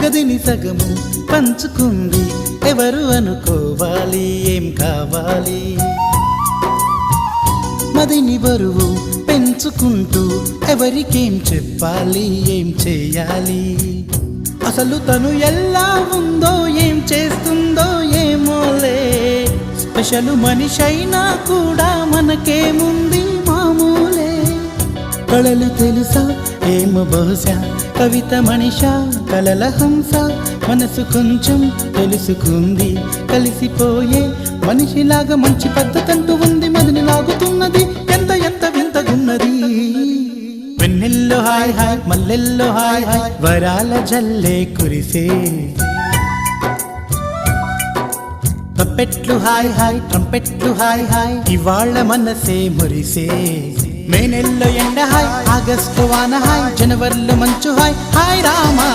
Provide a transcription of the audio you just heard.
గదిని సగము పంచుకుంది ఎవరు అనుకోవాలి ఏం కావాలి మదిని బరువు పెంచుకుంటూ ఎవరికేం చెప్పాలి ఏం చేయాలి అసలు తను ఎలా ఉందో ఏం చేస్తుందో ఏమోలే స్పెషల్ మనిషైనా కూడా మనకేముంది మామూలే కళలు తెలుసా ఏమో బహుశా కవిత మనిషా కలల హంస మనసు కొంచెం తెలుసుకుంది కలిసిపోయే మనిషిలాగా మంచి పద్ధతంటూ ఉంది మదిని లాగుతున్నది ఎంత ఎంత వింతగున్నది వెన్నెల్లో హాయ్ హాయ్ మల్లెల్లో హాయ్ హాయ్ వరాల జల్లే కురిసే తప్పెట్లు హాయ్ హాయ్ ట్రంపెట్లు హాయ్ హాయ్ ఇవాళ్ళ మనసే మురిసే మే నెల్లో ఎండ హాయ్ ఆగస్టు వాన హాయ్ జనవరిలో మంచు హాయ్ హాయ్ రామా